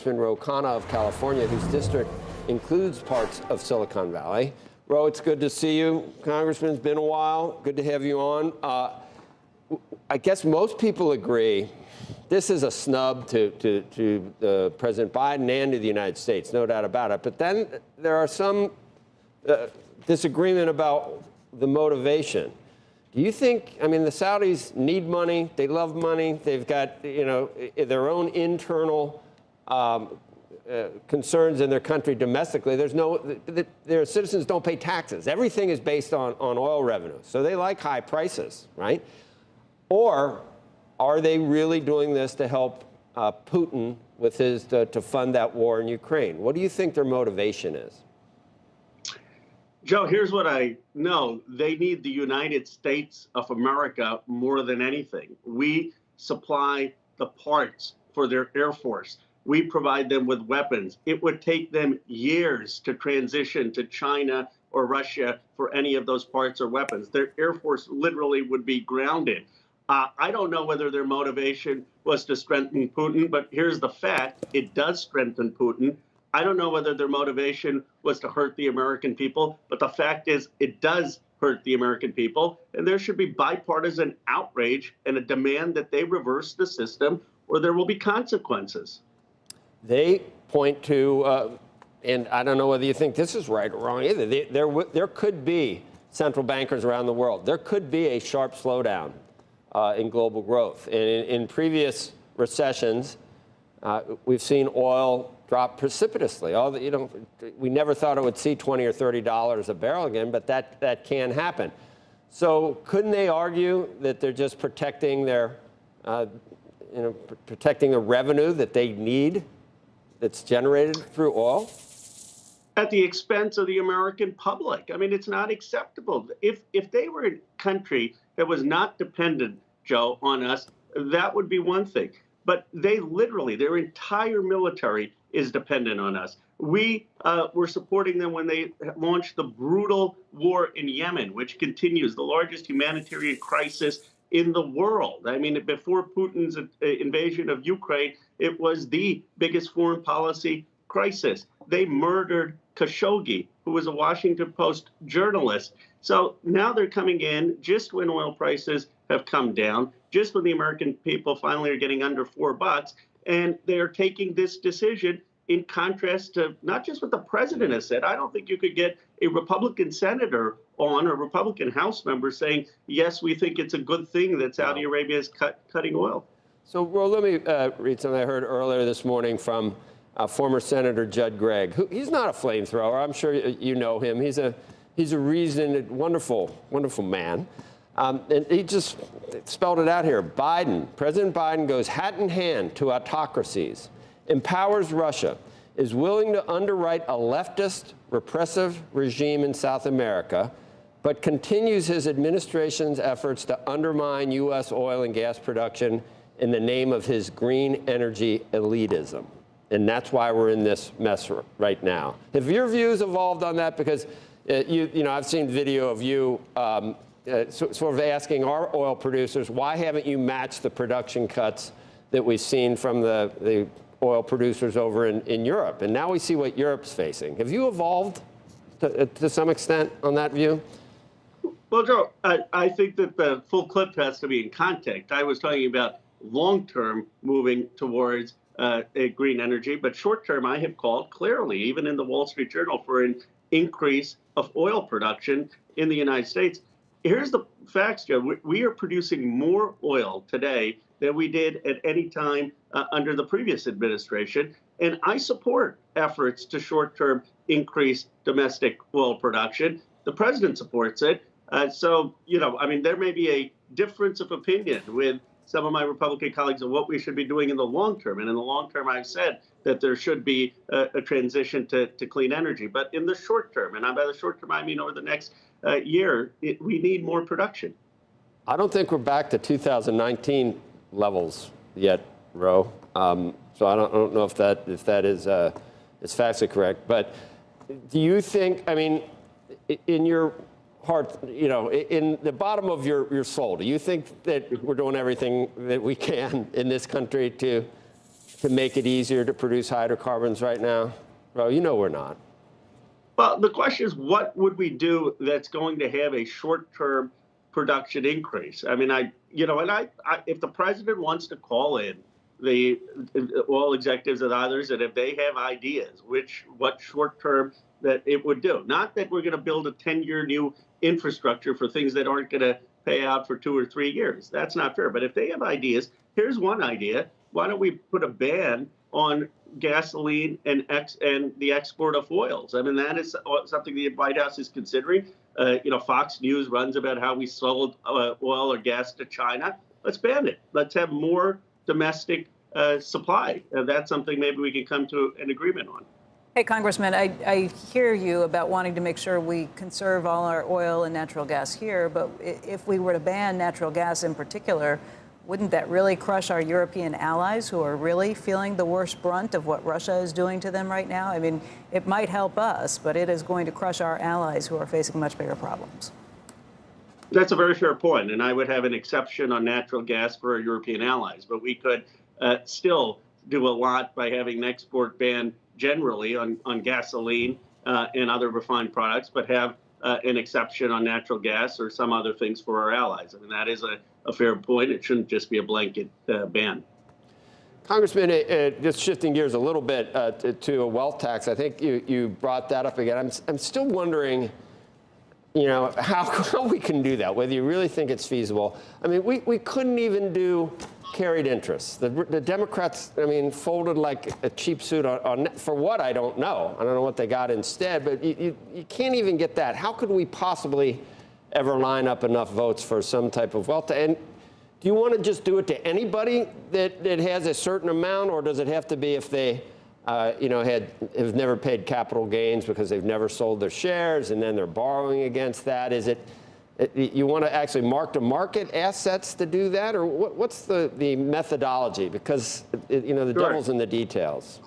Congressman Khanna of California, whose district includes parts of Silicon Valley. Ro, it's good to see you. Congressman, it's been a while. Good to have you on. I guess most people agree this is a snub to President Biden and to the United States, no doubt about it. But then there are some disagreement about the motivation. Do you think, I mean, the Saudis need money, they love money, they've got, their own internal concerns in their country domestically. Their citizens don't pay taxes. Everything is based on oil revenue. So they like high prices, right? Or are they really doing this to help Putin with to fund that war in Ukraine? What do you think their motivation is? Joe, here's what I know. They need the United States of America more than anything. We supply the parts for their Air Force. We provide them with weapons. It would take them years to transition to China or Russia for any of those parts or weapons. Their Air Force literally would be grounded. I don't know whether their motivation was to strengthen Putin, but here's the fact. It does strengthen Putin. I don't know whether their motivation was to hurt the American people, but the fact is it does hurt the American people, and there should be bipartisan outrage and a demand that they reverse the system or there will be consequences. They point to, and I don't know whether you think this is right or wrong either, there could be central bankers around the world. There could be a sharp slowdown in global growth. And in previous recessions, we've seen oil drop precipitously. We never thought it would see $20 or $30 a barrel again, but that can happen. So couldn't they argue that they're just protecting their, protecting the revenue that they need that's generated through oil? At the expense of the American public. I mean, it's not acceptable. If they were a country that was not dependent, Joe, on us, that would be one thing. But they literally, their entire military is dependent on us. We were supporting them when they launched the brutal war in Yemen, which continues, the largest humanitarian crisis in the world. I mean, before Putin's invasion of Ukraine, it was the biggest foreign policy crisis. They murdered Khashoggi, who was a Washington Post journalist. So now they're coming in just when oil prices have come down, just when the American people finally are getting under $4, and they are taking this decision in contrast to not just what the president has said. I don't think you could get a Republican senator on, or a Republican House member saying, yes, we think it's a good thing that Saudi Arabia is cutting oil. So, well, let me read something I heard earlier this morning from former Senator Judd Gregg. He's not a flamethrower. I'm sure you know him. He's a reasoned, wonderful man. And he just spelled it out here. President Biden goes hat in hand to autocracies, empowers Russia, is willing to underwrite a leftist, repressive regime in South America, but continues his administration's efforts to undermine U.S. oil and gas production in the name of his green energy elitism. And that's why we're in this mess right now. Have your views evolved on that? Because, I've seen video of you sort of asking our oil producers, why haven't you matched the production cuts that we've seen from the oil producers over in Europe? And now we see what Europe's facing. Have you evolved to some extent on that view? Well, Joe, I think that the full clip has to be in context. I was talking about long-term moving towards a green energy, but short-term I have called clearly, even in the Wall Street Journal, for an increase of oil production in the United States. Here's the facts, Joe. We are producing more oil today than we did at any time under the previous administration. And I support efforts to short-term increase domestic oil production. The president supports it. There may be a difference of opinion with some of my Republican colleagues on what we should be doing in the long term. And in the long term, I've said that there should be a transition to clean energy. But in the short term, and by the short term, I mean over the next year, we need more production. I don't think we're back to 2019 levels yet, Ro. So I don't know if that is factually correct. But do you think, I mean, in your heart, in the bottom of your soul, do you think that we're doing everything that we can in this country to to make it easier to produce hydrocarbons right now? Well, you know we're not. Well, the question is, what would we do that's going to have a short-term production increase? I mean, if the president wants to call in the oil executives and others, and if they have ideas, what short-term that it would do, not that we're going to build a 10-year new infrastructure for things that aren't going to pay out for 2 or 3 years. That's not fair. But if they have ideas, here's one idea. Why don't we put a ban on gasoline and the export of oils? I mean, that is something the White House is considering. Fox News runs about how we sold oil or gas to China. Let's ban it. Let's have more domestic supply. That's something maybe we can come to an agreement on. Hey, Congressman, I hear you about wanting to make sure we conserve all our oil and natural gas here, but if we were to ban natural gas in particular, wouldn't that really crush our European allies who are really feeling the worst brunt of what Russia is doing to them right now? I mean, it might help us, but it is going to crush our allies who are facing much bigger problems. That's a very fair point, and I would have an exception on natural gas for our European allies, but we could still do a lot by having an export ban generally on gasoline and other refined products, but have an exception on natural gas or some other things for our allies. I mean, that is a fair point. It shouldn't just be a blanket ban. Congressman, just shifting gears a little bit to a wealth tax, I think you brought that up again. I'm still wondering, how we can do that, whether you really think it's feasible. I mean, we couldn't even do carried interest. The Democrats, folded like a cheap suit on for what, I don't know. I don't know what they got instead, but you can't even get that. How could we possibly ever line up enough votes for some type of wealth? And do you want to just do it to anybody that has a certain amount, or does it have to be if they have never paid capital gains because they've never sold their shares and then they're borrowing against that? Is it you want to actually mark-to-market assets to do that, or what's the methodology? Because the Sure. devil's in the details.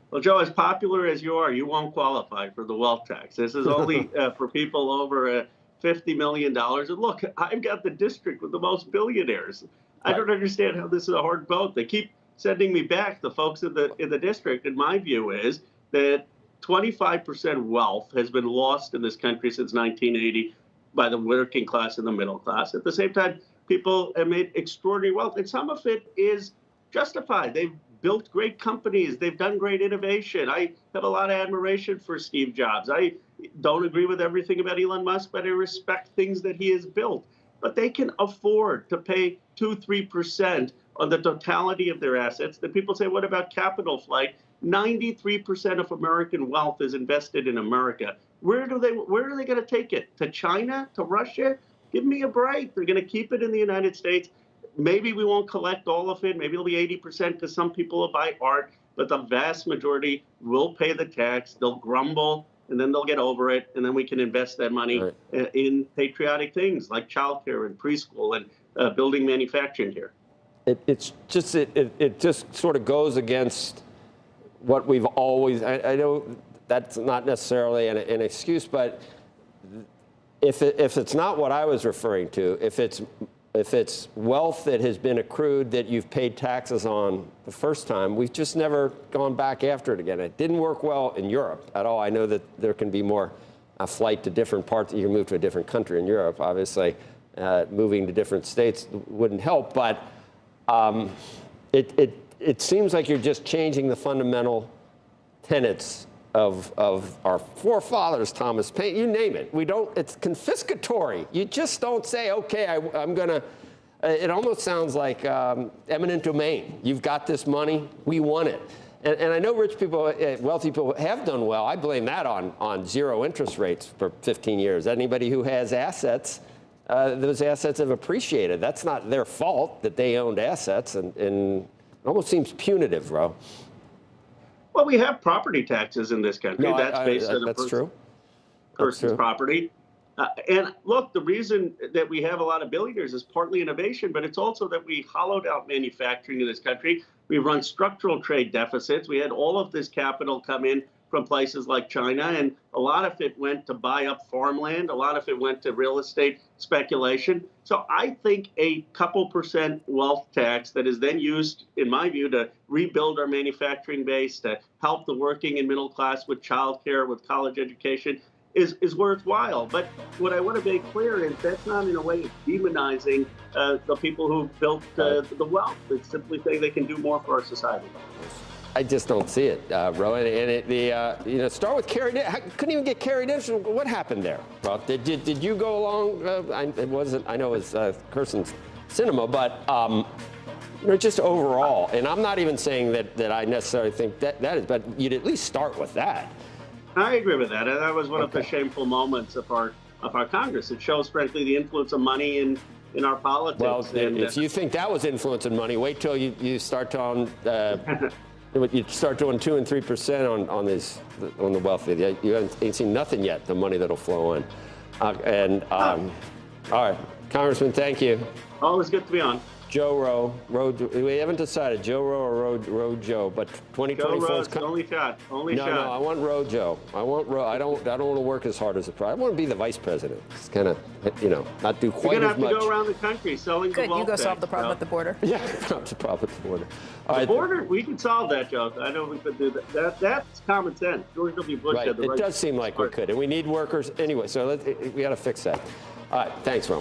Well, Joe, as popular as you are, you won't qualify for the wealth tax. This is only for people over $50 million. And look, I've got the district with the most billionaires. I don't understand how this is a hard vote. They keep sending me back, the folks in the district. And my view is that 25% wealth has been lost in this country since 1980 by the working class and the middle class. At the same time, people have made extraordinary wealth, and some of it is justified. They've built great companies. They've done great innovation. I have a lot of admiration for Steve Jobs. I don't agree with everything about Elon Musk, but I respect things that he has built. But they can afford to pay 2-3% on the totality of their assets. Then people say, what about capital flight? 93% of American wealth is invested in America. Where are they going to take it? To China? To Russia? Give me a break. They're going to keep it in the United States. Maybe we won't collect all of it. Maybe it'll be 80% because some people will buy art, but the vast majority will pay the tax. They'll grumble, and then they'll get over it, and then we can invest that money in patriotic things like childcare and preschool and building manufacturing here. It just sort of goes against what we've always. I know that's not necessarily an excuse, but if it's not what I was referring to, if it's wealth that has been accrued that you've paid taxes on the first time, we've just never gone back after it again. It didn't work well in Europe at all. I know that there can be more flight to different parts. You can move to a different country in Europe. Obviously, moving to different states wouldn't help, but it seems like you're just changing the fundamental tenets of our forefathers, Thomas Paine, you name it. It's confiscatory. You just don't say, okay, I'm going to, it almost sounds like eminent domain. You've got this money, we want it. And I know rich people, wealthy people have done well. I blame that on zero interest rates for 15 years. Anybody who has assets, those assets have appreciated. That's not their fault that they owned assets, and it almost seems punitive, Ro. Well, we have property taxes in this country. No, that's based on that's true. person's property. And look, the reason that we have a lot of billionaires is partly innovation, but it's also that we hollowed out manufacturing in this country. We run structural trade deficits. We had all of this capital come in from places like China, and a lot of it went to buy up farmland. A lot of it went to real estate speculation. So I think a couple percent wealth tax that is then used, in my view, to rebuild our manufacturing base, to help the working and middle class with childcare, with college education, is worthwhile. But what I want to make clear is that's not in a way of demonizing the people who built the wealth. It's simply saying they can do more for our society. I just don't see it, Rowan. And start with Carrie. Couldn't even get Carrie Nixon. What happened there? Well, did you go along? It wasn't. I know it was Kirsten Sinema, but just overall. And I'm not even saying that I necessarily think that is, but you'd at least start with that. I agree with that. And that was one of the shameful moments of our Congress. It shows, frankly, the influence of money in our politics. Well, if you think that was influencing money, wait till you start to you start doing 2% and 3% on the wealthy. You ain't seen nothing yet. The money that'll flow in. All right, Congressman, thank you. Always good to be on. Joe Roe. We haven't decided Joe Roe or Roe Joe, but 2024 is coming. Only shot. No, I want Roe Joe. I want Roe. I don't want to work as hard as the president. I want to be the vice president. It's kind of, not do quite as much. You're gonna have to go around the country selling the wealth. You go solve the problem at the border. Yeah, solve the problem at the border. The border, we can solve that, Joe. I know we could do that. That's common sense. George W. Bush right. had the right. It does seem like we could, and we need workers anyway. So we got to fix that. All right, thanks, Ron.